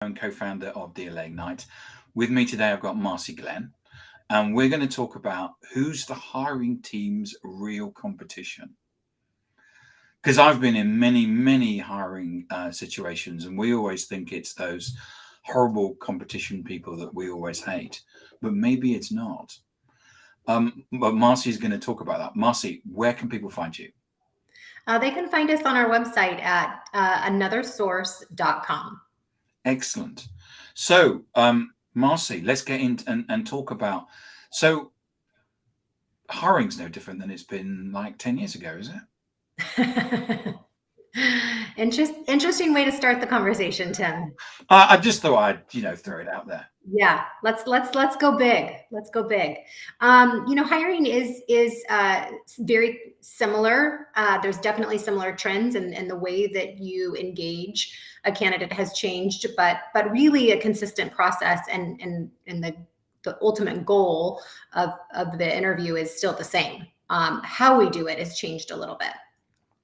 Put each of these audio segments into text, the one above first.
and co-founder of DLA Ignite. With me today, I've got Marcie Glenn, and we're going to talk about who's the hiring team's real competition. Because I've been in many hiring situations, and we always think it's those horrible competition people that we always hate, but maybe it's not. But Marcie is going to talk about that. Marcie, where can people find you? They can find us on our website at anothersource.com. Excellent. So, Marcie, let's get in and talk about. So, hiring's no different than it's been like 10 years ago, is it? Interesting way to start the conversation, Tim. I just thought I'd throw it out there. Yeah, let's go big. Let's go big. Hiring is very similar. There's definitely similar trends, and the way that you engage a candidate has changed, but really a consistent process, and the ultimate goal of the interview is still the same. How we do it has changed a little bit,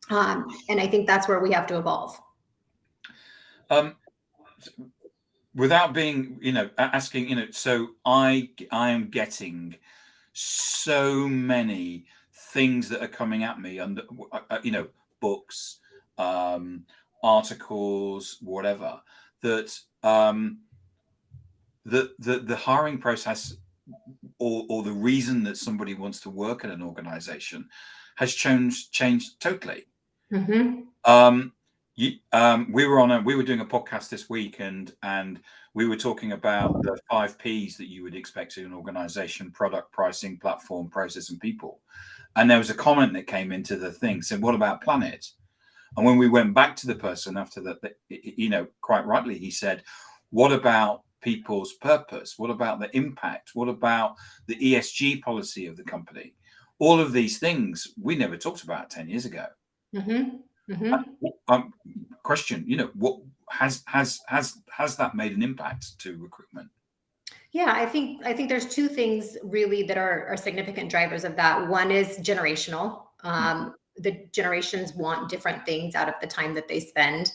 and I think that's where we have to evolve. Without being, asking, so I am getting so many things that are coming at me under, books, articles, whatever, that the hiring process or the reason that somebody wants to work at an organization has changed totally. Mm-hmm. We were doing a podcast this week, and we were talking about the 5 Ps that you would expect in an organization: product, pricing, platform, process, and people. And there was a comment that came into the thing saying, what about planet? And when we went back to the person after that, quite rightly, he said, what about people's purpose? What about the impact? What about the ESG policy of the company? All of these things we never talked about 10 years ago. Mm-hmm. Mm-hmm. Question, what has that made an impact to recruitment? Yeah, I think there's 2 things really that are significant drivers of that. One is generational. The generations want different things out of the time that they spend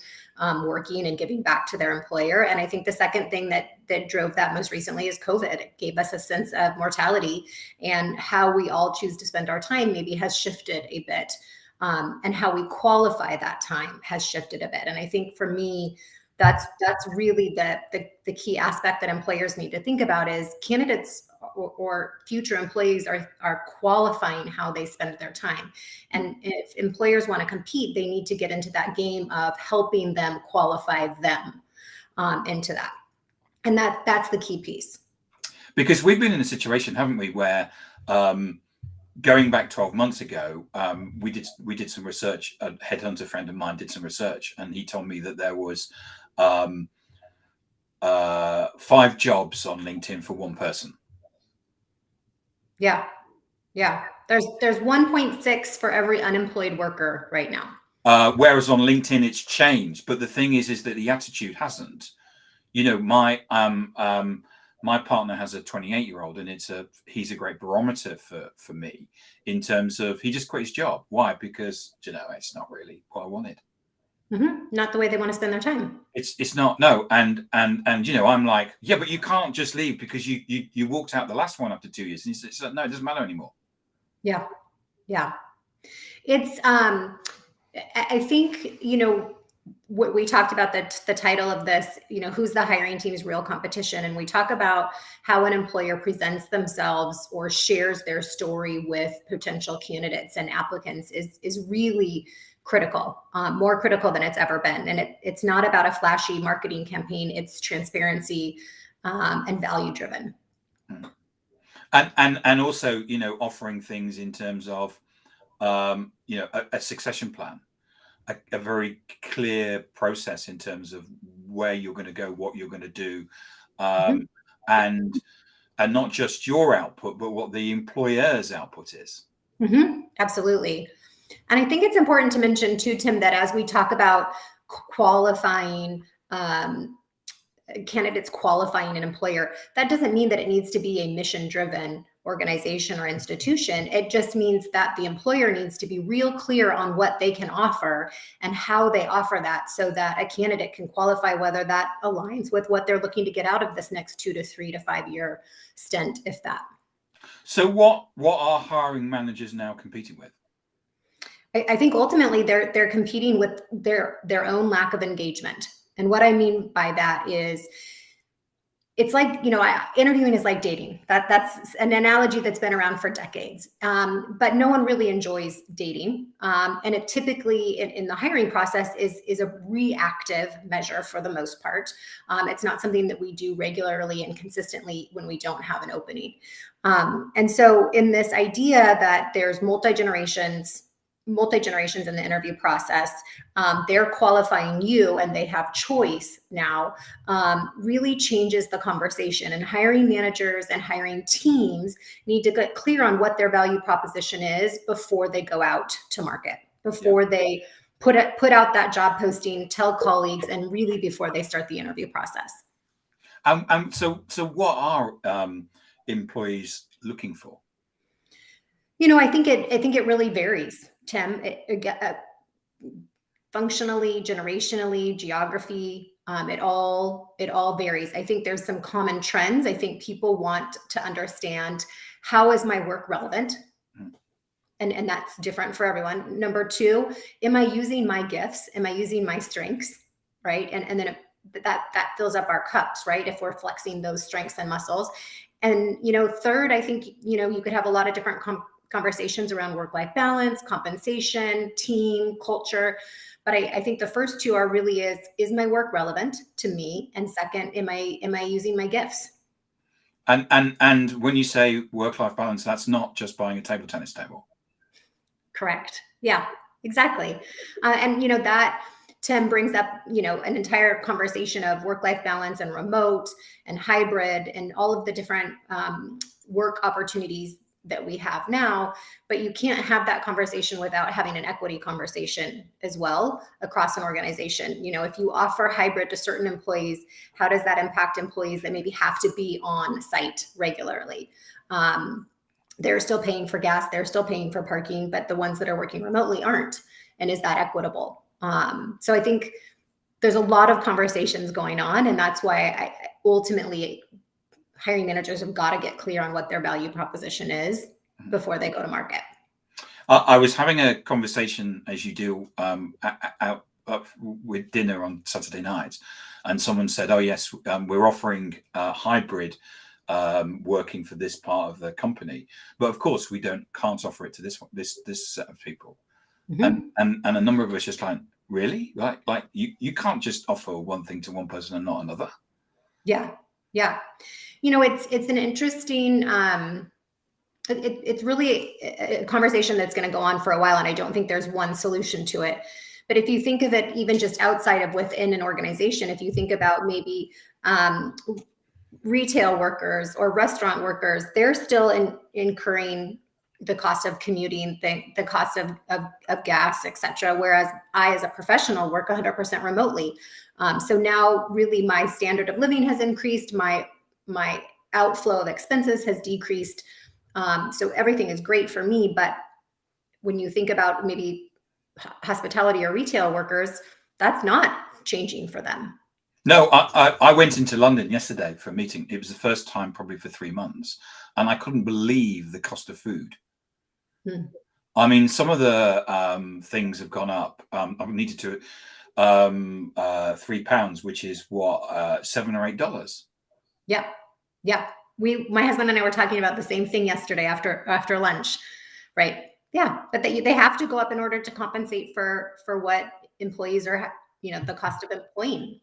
working and giving back to their employer. And I think the second thing that drove that most recently is COVID. It gave us a sense of mortality, and how we all choose to spend our time maybe has shifted a bit. And how we qualify that time has shifted a bit. And I think for me, that's really the key aspect that employers need to think about is candidates or future employees are qualifying how they spend their time. And if employers want to compete, they need to get into that game of helping them qualify them into that. And that's the key piece. Because we've been in a situation, haven't we, where going back 12 months ago, we did some research. A headhunter friend of mine did some research, and he told me that there was 5 jobs on LinkedIn for one person. Yeah. There's 1.6 for every unemployed worker right now. Whereas on LinkedIn it's changed, but the thing is that the attitude hasn't. My partner has a 28-year-old, and he's a great barometer for me in terms of he just quit his job. Why? Because it's not really what I wanted. Mm-hmm. Not the way they want to spend their time. It's not, no, and I'm like, yeah, but you can't just leave because you walked out the last one after 2 years. And he said, no, it doesn't matter anymore. Yeah. It's I think what we talked about, the title of this, who's the hiring team's real competition. And we talk about how an employer presents themselves or shares their story with potential candidates and applicants is really critical, more critical than it's ever been. And it's not about a flashy marketing campaign. It's transparency and value driven. And also, offering things in terms of, a succession plan. A very clear process in terms of where you're going to go, what you're going to do, and not just your output, but what the employer's output is. Mm-hmm. Absolutely. And I think it's important to mention too, Tim, that as we talk about qualifying candidates, qualifying an employer, that doesn't mean that it needs to be a mission-driven organization or institution. It just means that the employer needs to be real clear on what they can offer and how they offer that, so that a candidate can qualify whether that aligns with what they're looking to get out of this next 2 to 3 to 5 year stint, if that. So what are hiring managers now competing with? I think ultimately they're competing with their own lack of engagement. And what I mean by that is, it's like, interviewing is like dating. That's an analogy that's been around for decades. But no one really enjoys dating. And it typically in the hiring process is a reactive measure for the most part. It's not something that we do regularly and consistently when we don't have an opening. And so in this idea that there's multi-generations in the interview process, they're qualifying you and they have choice now, really changes the conversation. And hiring managers and hiring teams need to get clear on what their value proposition is before they go out to market, before they put out that job posting, tell colleagues, and really before they start the interview process. So what are employees looking for? I think it really varies, Tim. Functionally, generationally, geography, it all varies. I think there's some common trends. I think people want to understand, how is my work relevant? And that's different for everyone. Number 2, am I using my gifts? Am I using my strengths? Right. And then that fills up our cups, right? If we're flexing those strengths and muscles. And, third, I think, you could have a lot of different conversations around work-life balance, compensation, team, culture. But I think the first 2 are really is my work relevant to me? And second, am I using my gifts? And when you say work-life balance, that's not just buying a table tennis table. Correct. Yeah, exactly. And that, Tim, brings up, an entire conversation of work-life balance and remote and hybrid and all of the different work opportunities that we have now. But you can't have that conversation without having an equity conversation as well across an organization. If you offer hybrid to certain employees, how does that impact employees that maybe have to be on site regularly? They're still paying for gas, they're still paying for parking, but the ones that are working remotely aren't. And is that equitable? So I think there's a lot of conversations going on, and that's why ultimately hiring managers have got to get clear on what their value proposition is before they go to market. I was having a conversation, as you do, out with dinner on Saturday nights, and someone said, "Oh yes, we're offering hybrid working for this part of the company, but of course we can't offer it to this set of people." And a number of us just like, really, like you can't just offer one thing to one person and not another. Yeah. It's an interesting, it's really a conversation that's going to go on for a while, and I don't think there's one solution to it. But if you think of it even just outside of within an organization, if you think about maybe retail workers or restaurant workers, they're still incurring the cost of commuting, the cost of gas, et cetera. Whereas I, as a professional, work 100% remotely. So now really my standard of living has increased, my outflow of expenses has decreased. So everything is great for me. But when you think about maybe hospitality or retail workers, that's not changing for them. No, I went into London yesterday for a meeting. It was the first time probably for 3 months, and I couldn't believe the cost of food. I mean, some of the things have gone up. I needed to £3, which is what, $7 or $8. Yeah. My husband and I were talking about the same thing yesterday after lunch, right? Yeah, but they have to go up in order to compensate for what employees are, the cost of employing.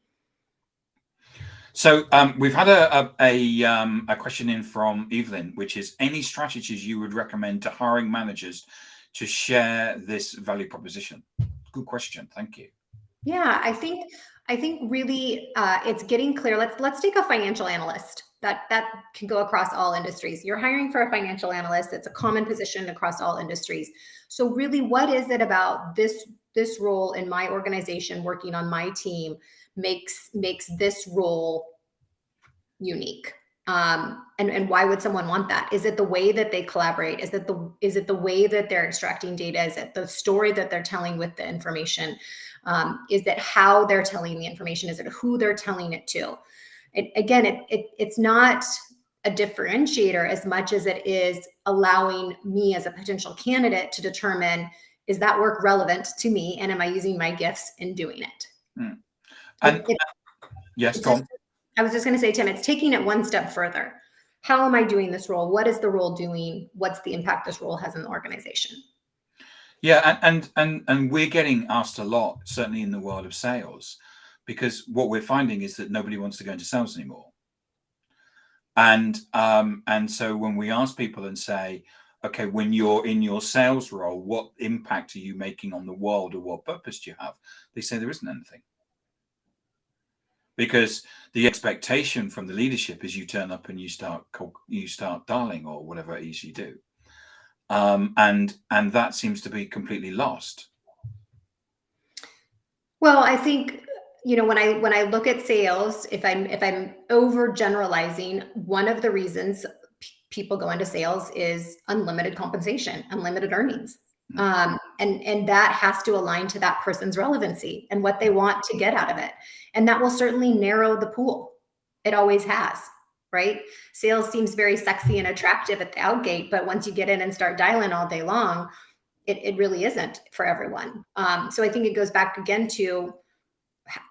So we've had a question in from Evelyn, which is, any strategies you would recommend to hiring managers to share this value proposition? Good question. Thank you. Yeah, I think really it's getting clear. Let's take a financial analyst. That can go across all industries. You're hiring for a financial analyst. It's a common position across all industries. So really, what is it about this role in my organization working on my team makes this role unique? And why would someone want that? Is it the way that they collaborate? Is it the way that they're extracting data? Is it the story that they're telling with the information? Is it how they're telling the information? Is it who they're telling it to? It's not a differentiator as much as it is allowing me as a potential candidate to determine, is that work relevant to me? And am I using my gifts in doing it? And yes, Tom. I was just going to say, Tim, it's taking it one step further. How am I doing this role? What is the role doing? What's the impact this role has in the organization? Yeah, and we're getting asked a lot, certainly in the world of sales, because what we're finding is that nobody wants to go into sales anymore. And so when we ask people and say, okay, when you're in your sales role, what impact are you making on the world, or what purpose do you have? They say there isn't anything. Because the expectation from the leadership is you turn up and you start dialing or whatever it is you do, and that seems to be completely lost. Well, I think, when I look at sales, if I'm overgeneralizing, one of the reasons people go into sales is unlimited compensation, unlimited earnings. And that has to align to that person's relevancy and what they want to get out of it. And that will certainly narrow the pool. It always has, right? Sales seems very sexy and attractive at the outgate, but once you get in and start dialing all day long, it really isn't for everyone. So I think it goes back again to,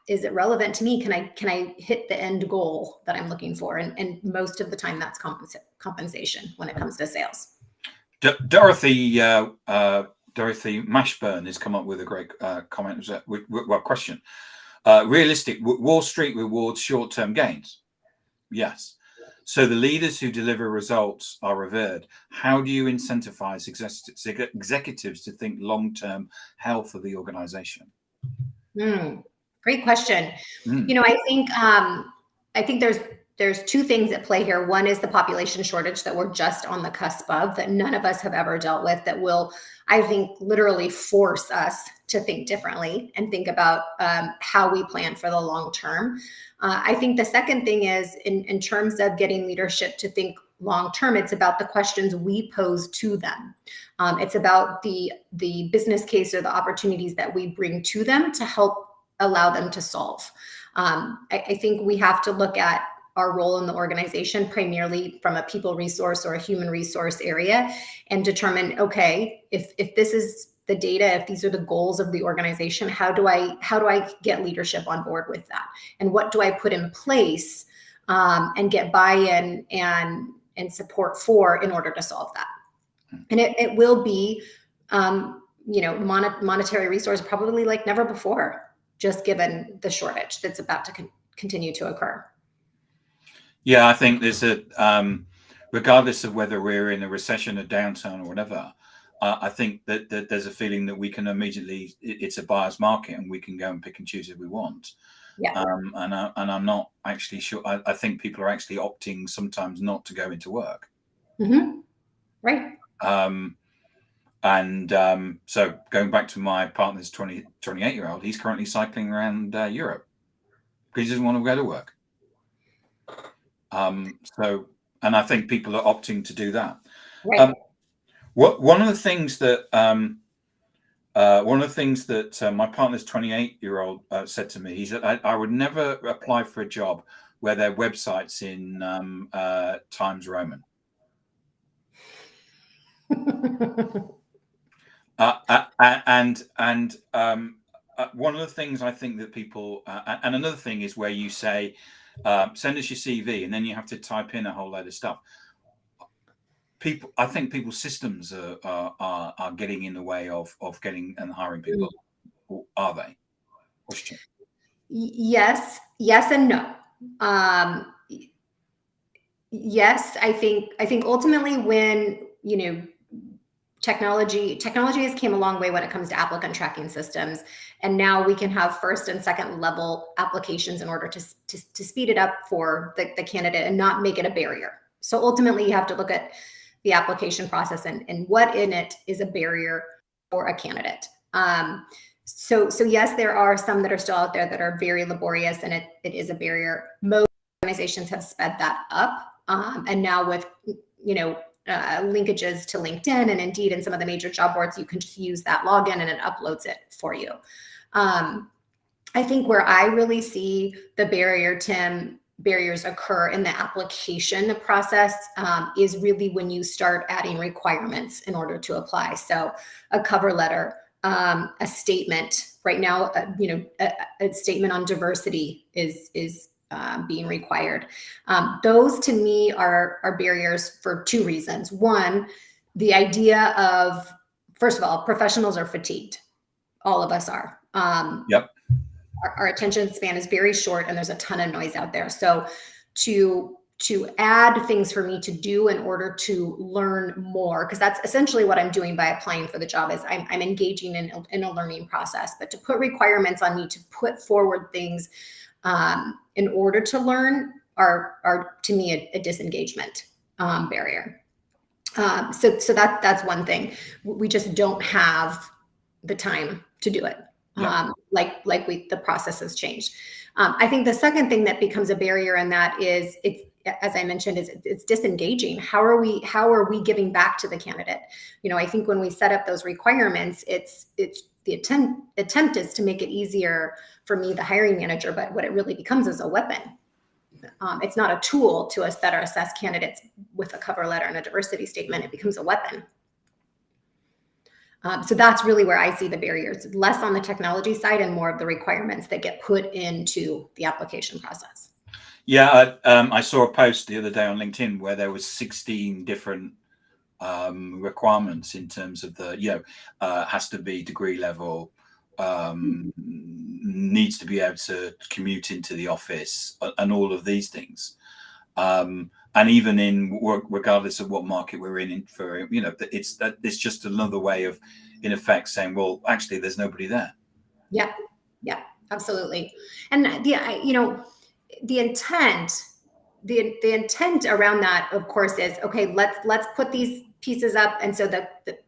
is it relevant to me? Can I hit the end goal that I'm looking for? And most of the time that's compensation when it comes to sales. Dorothy Mashburn has come up with a great comment, question. Realistic, Wall Street rewards short-term gains. Yes. So the leaders who deliver results are revered. How do you incentivize executives to think long-term health of the organization? Great question. I think there's two things at play here. One is the population shortage that we're just on the cusp of, that none of us have ever dealt with, that will, I think, literally force us to think differently and think about how we plan for the long term. I think the second thing is in terms of getting leadership to think long term, it's about the questions we pose to them. It's about the business case or the opportunities that we bring to them to help allow them to solve. I think we have to look at our role in the organization primarily from a people resource or a human resource area and determine, okay, if this is the data, if these are the goals of the organization, how do I get leadership on board with that? And what do I put in place and get buy-in and support for in order to solve that? And it will be, monetary resource probably like never before, just given the shortage that's about to continue to occur. Yeah, I think there's regardless of whether we're in a recession, a downturn, or whatever, I think that there's a feeling that we can immediately, it's a buyer's market and we can go and pick and choose if we want. Yeah. And I'm not actually sure. I think people are actually opting sometimes not to go into work. Mm-hmm. Right. So going back to my partner's 28-year-old, he's currently cycling around Europe because he doesn't want to go to work. And I think people are opting to do that. Right. One of the things that my partner's 28-year-old said to me, he said, I would never apply for a job where their website's in Times Roman. One of the things I think that people, and another thing is where you say, send us your CV, and then you have to type in a whole load of stuff. I think people's systems are getting in the way of getting and hiring people. Are they? Question. Yes, and no. Yes, I think ultimately when technology has came a long way when it comes to applicant tracking systems, and now we can have first and second level applications in order to speed it up for the candidate and not make it a barrier. So ultimately, you have to look at the application process and what in it is a barrier for a candidate. So yes, there are some that are still out there that are very laborious, and it is a barrier. Most organizations have sped that up And now with, linkages to LinkedIn and Indeed and some of the major job boards, you can just use that login and it uploads it for you. I think where I really see the barriers occur in the application process is really when you start adding requirements in order to apply. So a cover letter, a statement. Right now, a statement on diversity is being required. Those to me are barriers for two reasons. One, the idea of, first of all, professionals are fatigued. All of us are. Yep. Our attention span is very short and there's a ton of noise out there. So to add things for me to do in order to learn more, because that's essentially what I'm doing by applying for the job, is I'm engaging in a learning process. But to put requirements on me to put forward things in order to learn are to me a disengagement barrier. So that's one thing. We just don't have the time to do it. Yeah. The process has changed. I think the second thing that becomes a barrier in that is, it's, as I mentioned, it's disengaging. How are we giving back to the candidate? I think when we set up those requirements, it's the attempt is to make it easier for me, the hiring manager, but what it really becomes is a weapon. It's not a tool to us better assess candidates with a cover letter and a diversity statement. It becomes a weapon. So that's really where I see the barriers, less on the technology side and more of the requirements that get put into the application process. Yeah, I saw a post the other day on LinkedIn where there was 16 different requirements in terms of the, has to be degree level, needs to be able to commute into the office, and all of these things. And even in work, regardless of what market we're in for, it's just another way of, in effect, saying, well, actually, there's nobody there. Yeah, absolutely. And the intent around that, of course, is, okay, let's put these pieces up, and so the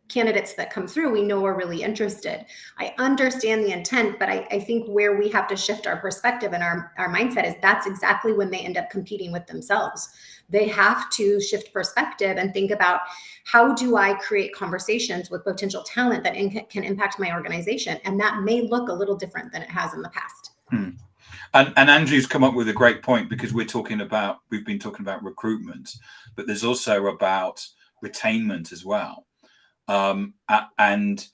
candidates that come through, we know are really interested. I understand the intent, but I think where we have to shift our perspective and our mindset is that's exactly when they end up competing with themselves. They have to shift perspective and think about, how do I create conversations with potential talent that can impact my organization? And that may look a little different than it has in the past. And Andrew's come up with a great point, because we've been talking about recruitment, but there's also about retainment as well. And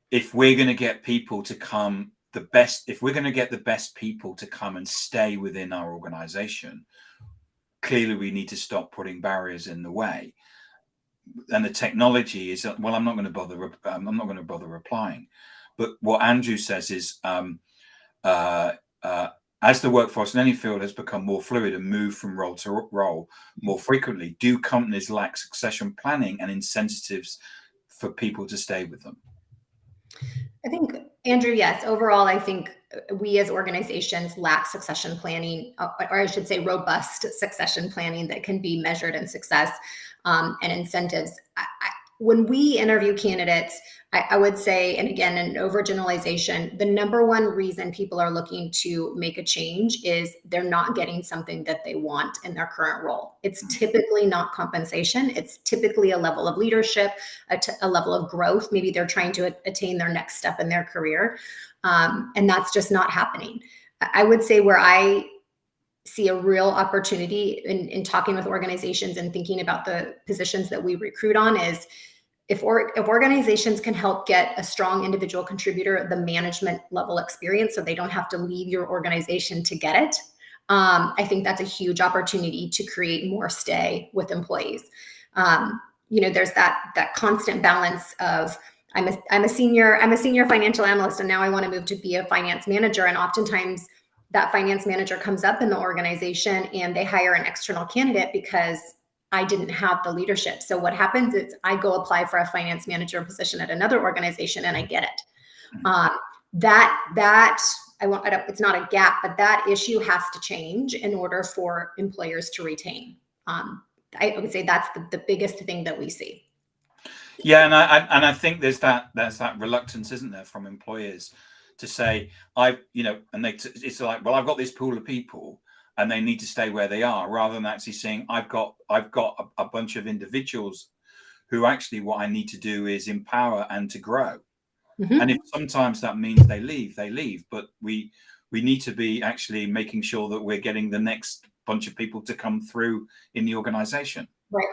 if we're going to get people to come, if we're going to get the best people to come and stay within our organization, clearly we need to stop putting barriers in the way. And the technology is, well, I'm not going to bother replying. But what Andrew says is, as the workforce in any field has become more fluid and moved from role to role more frequently, do companies lack succession planning and incentives for people to stay with them? I think, Andrew, yes. Overall, I think we as organizations lack succession planning, or I should say robust succession planning that can be measured in success and incentives. When we interview candidates, I would say, and again, an overgeneralization, the number one reason people are looking to make a change is they're not getting something that they want in their current role. It's typically not compensation. It's typically a level of leadership, a level of growth. Maybe they're trying to attain their next step in their career. And that's just not happening. I would say where I see a real opportunity in talking with organizations and thinking about the positions that we recruit on is, if organizations can help get a strong individual contributor the management level experience, so they don't have to leave your organization to get it, I think that's a huge opportunity to create more stay with employees. There's that constant balance of, I'm a senior financial analyst, and now I want to move to be a finance manager. And oftentimes that finance manager comes up in the organization and they hire an external candidate because I didn't have the leadership. So what happens is I go apply for a finance manager position at another organization and I get it. It's not a gap, but that issue has to change in order for employers to retain. I would say that's the biggest thing that we see. Yeah, and I think there's that reluctance, isn't there, from employers to say, it's like, well, I've got this pool of people, and they need to stay where they are, rather than actually saying, I've got a bunch of individuals who actually what I need to do is empower and to grow. And if sometimes that means they leave, but we need to be actually making sure that we're getting the next bunch of people to come through in the organization. Right.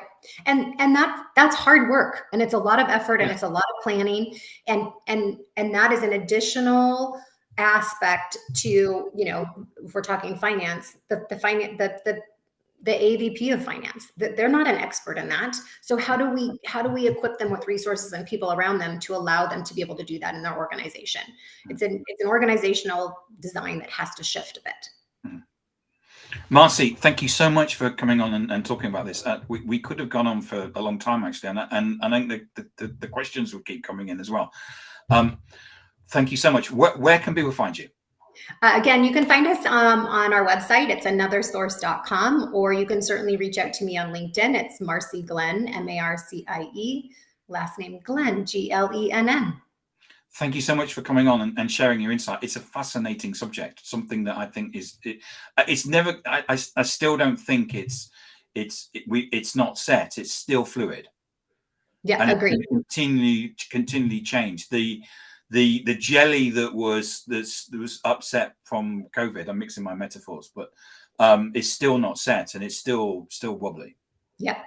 And that's hard work, and it's a lot of effort, and it's a lot of planning, and that is an additional aspect to, you know, if we're talking finance, the AVP of finance, that they're not an expert in that. So how do we equip them with resources and people around them to allow them to be able to do that in their organization? It's an organizational design that has to shift a bit. Marcie, thank you so much for coming on and talking about this. We could have gone on for a long time, actually, and I think the questions will keep coming in as well. Thank you so much. Where can people find you? Again, you can find us on our website. It's anothersource.com, or you can certainly reach out to me on LinkedIn. It's Marcie Glenn, Marcie, last name Glenn, Glenn. Thank you so much for coming on and sharing your insight. It's a fascinating subject, something that I think it's never. I still don't think it's not set. It's still fluid. Yeah, and agreed. Continually change. The jelly that was upset from COVID. I'm mixing my metaphors, but it's still not set, and it's still wobbly. Yep.